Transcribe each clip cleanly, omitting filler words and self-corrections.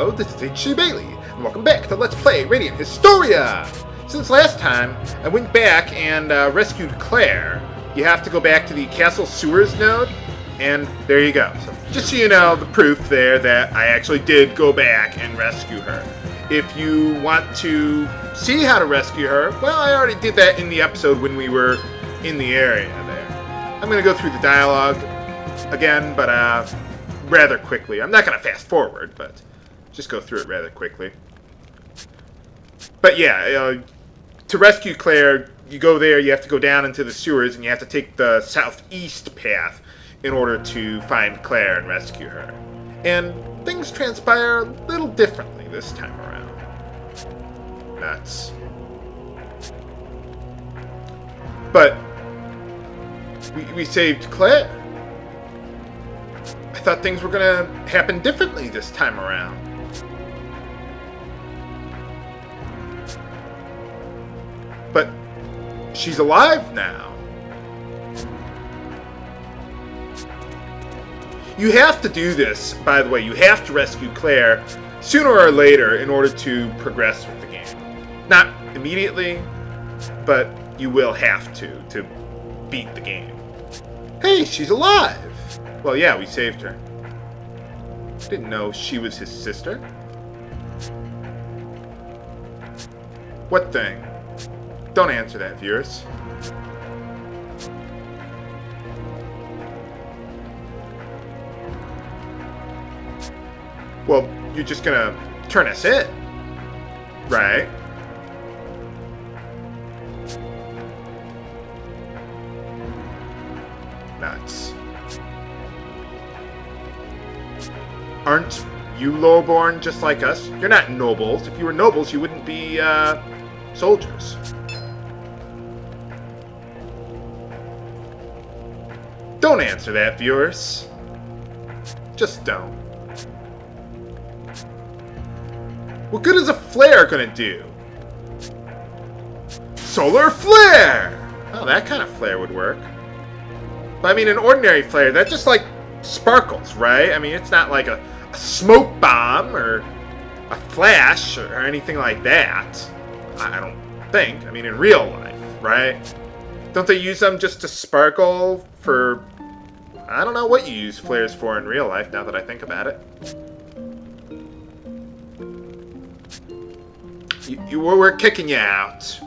Hello, this is H.C. Bailey, and welcome back to Let's Play Radiant Historia! Since last time, I went back and rescued Claire. You have to go back to the Castle Sewers node, and there you go. So, just so you know, the proof there that I actually did go back and rescue her. If you want to see how to rescue her, well, I already did that in the episode when we were in the area there. I'm going to go through the dialogue again, but rather quickly. I'm not going to fast forward, but just go through it rather quickly. But yeah, to rescue Claire, you go there, you have to go down into the sewers, and you have to take the southeast path in order to find Claire and rescue her. And things transpire a little differently this time around. Nuts. But we saved Claire. I thought things were gonna happen differently this time around. But she's alive now. You have to do this, by the way. You have to rescue Claire sooner or later in order to progress with the game. Not immediately, but you will have to beat the game. Hey, she's alive! Well, yeah, we saved her. Didn't know she was his sister. What thing? Don't answer that, viewers. Well, you're just gonna turn us in, right? Nuts. Aren't you lowborn just like us? You're not nobles. If you were nobles, you wouldn't be, soldiers. Don't answer that, viewers. Just don't. What good is a flare gonna do? Solar flare! Oh, that kind of flare would work. But I mean, an ordinary flare, that just, like, sparkles, right? I mean, it's not like a smoke bomb or a flash or anything like that. I don't think. I mean, in real life, right? Don't they use them just to sparkle for... I don't know what you use flares for in real life, now that I think about it. We're kicking you out.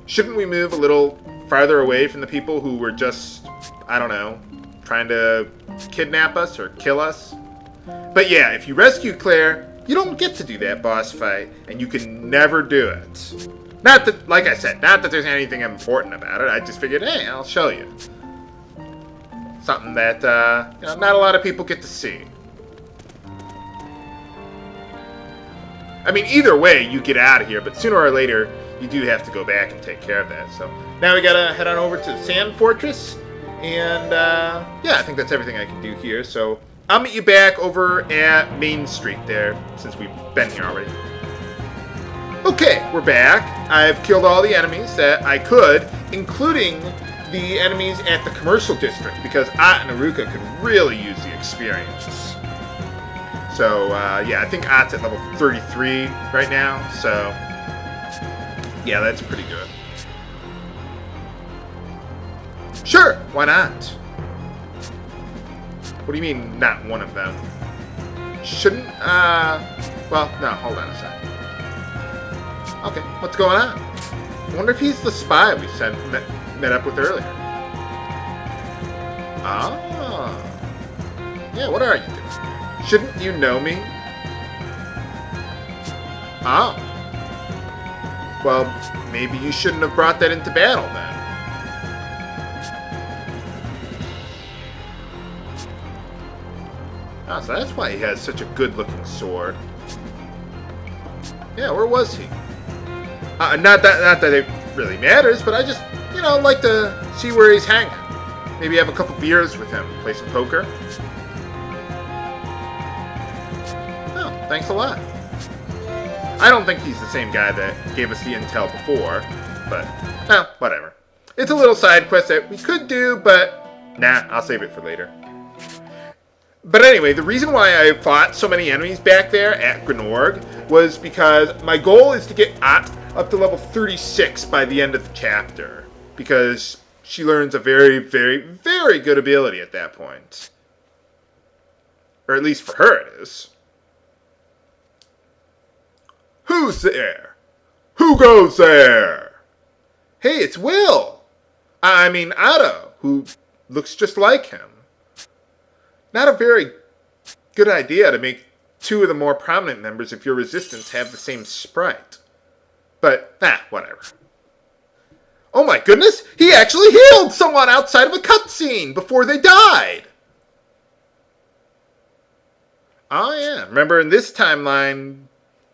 Shouldn't we move a little farther away from the people who were just, I don't know, trying to kidnap us or kill us? But yeah, if you rescue Claire, you don't get to do that boss fight, and you can never do it. Not that, like I said, not that there's anything important about it. I just figured, hey, I'll show you. Something that, not a lot of people get to see. I mean, either way, you get out of here, but sooner or later, you do have to go back and take care of that. So now we gotta head on over to the Sand Fortress, and yeah, I think that's everything I can do here. So I'll meet you back over at Main Street there, since we've been here already. Okay, we're back. I've killed all the enemies that I could, including the enemies at the commercial district, because Ott and Aruka could really use the experience. So, yeah, I think Ott's at level 33 right now, so yeah, that's pretty good. Sure, why not? What do you mean, not one of them? Shouldn't, well, no, hold on a sec. Okay, what's going on? I wonder if he's the spy we met up with earlier. Ah. Yeah, what are you doing? Shouldn't you know me? Oh. Well, maybe you shouldn't have brought that into battle then. Oh, so that's why he has such a good-looking sword. Yeah, where was he? Not that it really matters, but I just, like to see where he's hanging. Maybe have a couple beers with him, play some poker. Thanks a lot. I don't think he's the same guy that gave us the intel before, but, whatever. It's a little side quest that we could do, but, nah, I'll save it for later. But anyway, the reason why I fought so many enemies back there at Granorg was because my goal is to get Ott up to level 36 by the end of the chapter. Because she learns a very, very, very good ability at that point. Or at least for her it is. Who's there? Who goes there? Hey, it's Will. I mean Otto, who looks just like him. Not a very good idea to make two of the more prominent members of your resistance have the same sprite. But, whatever. Oh my goodness, he actually healed someone outside of a cutscene before they died! Oh yeah, remember in this timeline,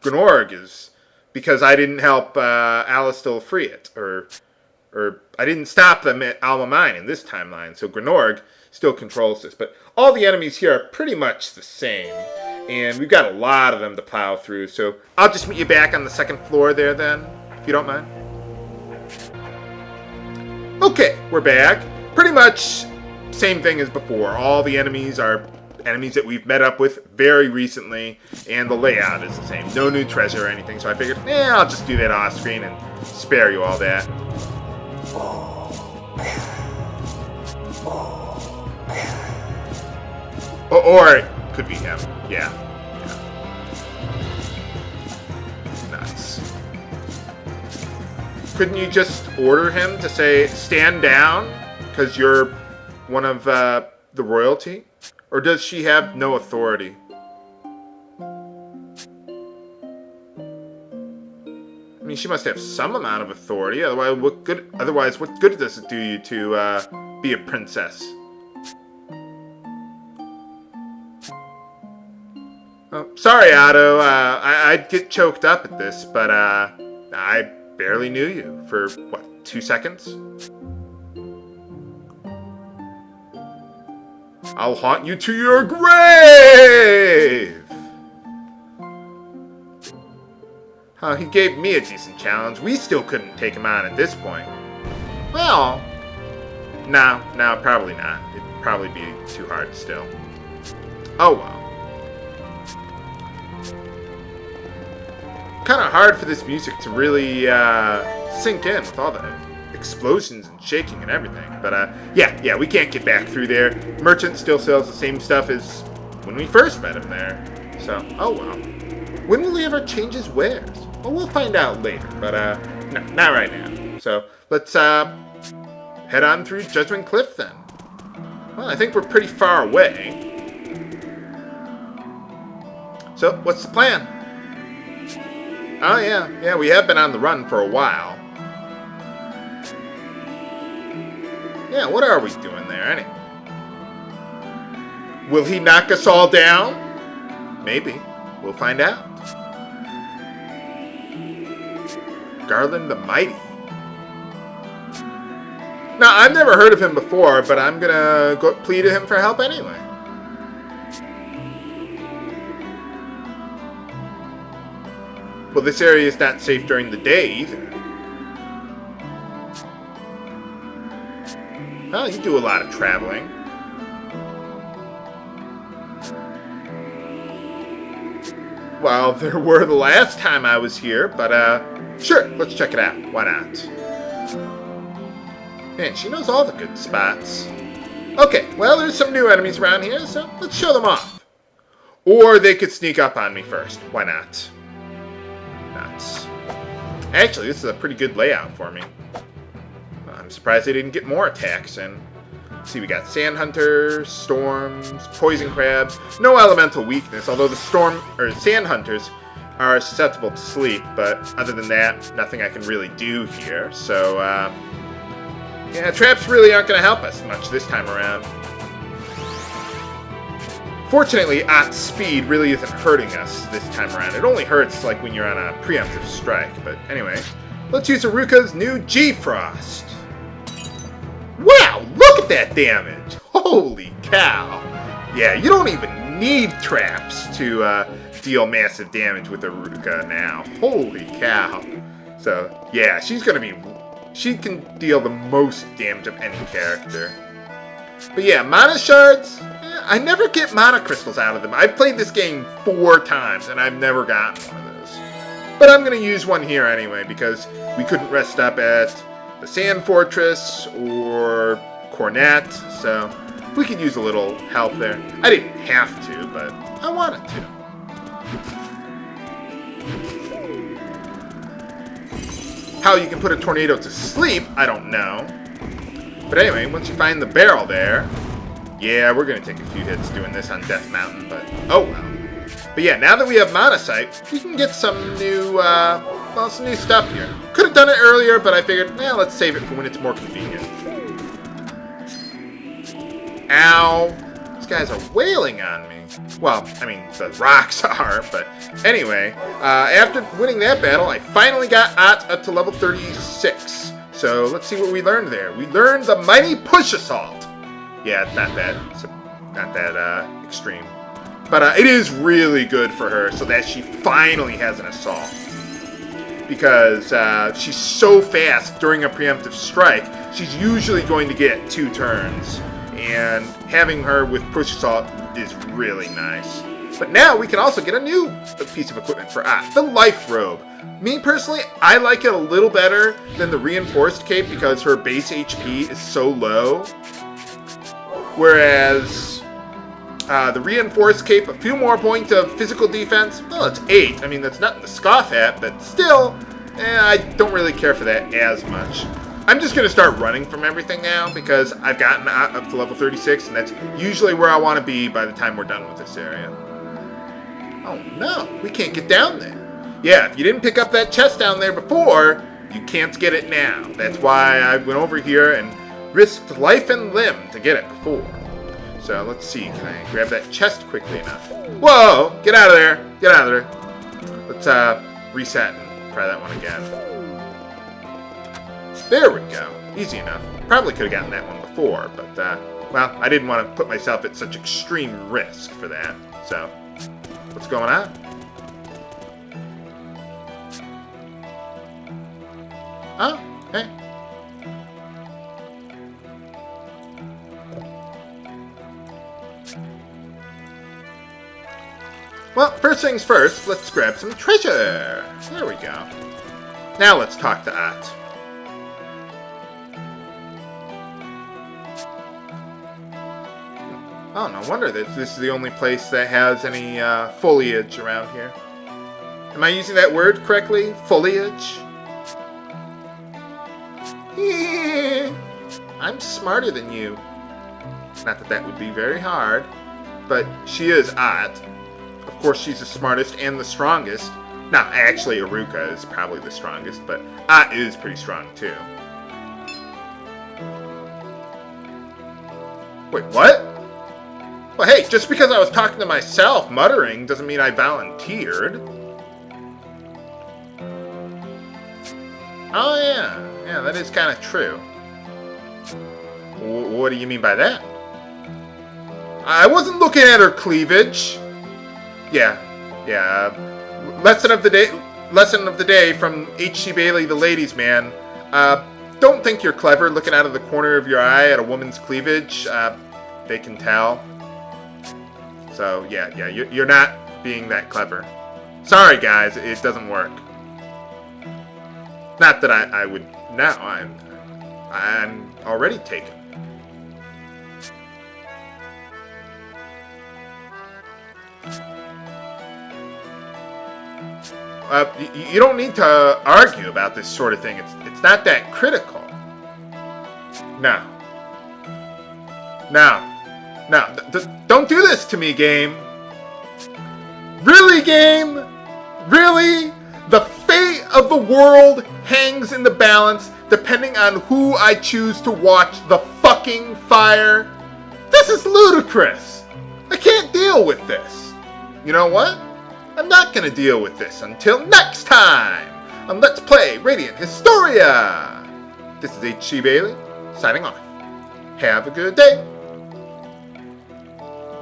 Granorg is, because I didn't help Alastil free it, or I didn't stop them at Alma Mine in this timeline, so Granorg still controls this. But all the enemies here are pretty much the same, and we've got a lot of them to plow through, so I'll just meet you back on the second floor there then, if you don't mind. Okay, we're back. Pretty much same thing as before. All the enemies are enemies that we've met up with very recently, and the layout is the same. No new treasure or anything, so I figured, I'll just do that off screen and spare you all that. Or it could be him. Yeah. Nuts. Couldn't you just order him to say, stand down, because you're one of the royalty? Or does she have no authority? I mean, she must have some amount of authority. Otherwise, what good does it do you to be a princess? Oh, sorry, Otto. I'd get choked up at this, but I barely knew you for, 2 seconds? I'll haunt you to your grave! He gave me a decent challenge. We still couldn't take him on at this point. Well, no, probably not. It'd probably be too hard still. Oh well. Kind of hard for this music to really sink in with all the explosions and shaking and everything. But yeah, we can't get back through there. Merchant still sells the same stuff as when we first met him there. So, oh well. When will he ever change his wares? Well, we'll find out later, but no, not right now. So let's head on through Judgment Cliff then. Well, I think we're pretty far away. So, what's the plan? Oh yeah, we have been on the run for a while. Yeah, what are we doing there anyway? Will he knock us all down? Maybe. We'll find out. Garland the Mighty. Now, I've never heard of him before, but I'm gonna go plead to him for help anyway. Well, this area is not safe during the day either. Well, you do a lot of traveling. Well, there were the last time I was here, but sure, let's check it out. Why not? Man, she knows all the good spots. Okay, well, there's some new enemies around here, so let's show them off. Or they could sneak up on me first. Why not? Nuts. Actually, this is a pretty good layout for me. I'm surprised they didn't get more attacks in. Let's see, we got sand hunters, storms, poison crabs. No elemental weakness, although the sand hunters are susceptible to sleep. But other than that, nothing I can really do here. So, yeah, traps really aren't going to help us much this time around. Fortunately, Ott's speed really isn't hurting us this time around. It only hurts like when you're on a preemptive strike. But anyway, let's use Aruka's new G-Frost. Wow, look at that damage! Holy cow! Yeah, you don't even need traps to deal massive damage with Aruka now. Holy cow! So, yeah, she can deal the most damage of any character. But yeah, mana shards, I never get mana crystals out of them. I've played this game 4 times, and I've never gotten one of those. But I'm going to use one here anyway, because we couldn't rest up at the Sand Fortress or Cornet, so we could use a little help there. I didn't have to, but I wanted to. How you can put a tornado to sleep, I don't know. But anyway, once you find the barrel there, yeah, we're going to take a few hits doing this on Death Mountain, but oh well. But yeah, now that we have Monocite, we can get some new, some new stuff here. Could have done it earlier, but I figured, let's save it for when it's more convenient. Ow. These guys are wailing on me. Well, I mean, the rocks are, but anyway, after winning that battle, I finally got Ott up to level 36. So let's see what we learned there. We learned the Mighty Push Assault. Yeah, it's not bad. It's not that extreme. But it is really good for her so that she finally has an assault. Because she's so fast during a preemptive strike, she's usually going to get 2 turns. And having her with Push Assault is really nice. But now we can also get a new piece of equipment for Ott, the Life Robe. Me personally, I like it a little better than the Reinforced Cape because her base HP is so low. Whereas the Reinforced Cape, a few more points of physical defense. Well, it's 8. I mean, that's nothing to scoff at, but still, I don't really care for that as much. I'm just going to start running from everything now because I've gotten up to level 36, and that's usually where I want to be by the time we're done with this area. Oh no, we can't get down there. Yeah, if you didn't pick up that chest down there before, you can't get it now. That's why I went over here and risked life and limb to get it before. So let's see, can I grab that chest quickly enough? Whoa, get out of there, get out of there. Let's reset and try that one again. There we go, easy enough. Probably could have gotten that one before, but well, I didn't want to put myself at such extreme risk for that. So, what's going on? Oh, hey. Well, first things first, let's grab some treasure. There we go. Now let's talk to Ott. Oh, no wonder that this is the only place that has any foliage around here. Am I using that word correctly? Foliage? I'm smarter than you. Not that that would be very hard, but she is Ott. Of course, she's the smartest and the strongest. Now, actually, Aruka is probably the strongest, but Ott is pretty strong, too. Wait, what? Well, hey, just because I was talking to myself, muttering, doesn't mean I volunteered. Oh, yeah. Yeah, that is kind of true. What do you mean by that? I wasn't looking at her cleavage. Yeah. Lesson of the day from H.C. Bailey, the ladies' man. Don't think you're clever looking out of the corner of your eye at a woman's cleavage. They can tell. So, yeah, you're not being that clever. Sorry, guys, it doesn't work. Not that I would now. I'm already taken. You don't need to argue about this sort of thing. It's not that critical. No. Don't do this to me, game. Really, game? Really? The fate of the world hangs in the balance depending on who I choose to watch the fucking fire. This is ludicrous. I can't deal with this. You know what? I'm not going to deal with this until next time on Let's Play Radiant Historia. This is H.C. Bailey, signing off. Have a good day.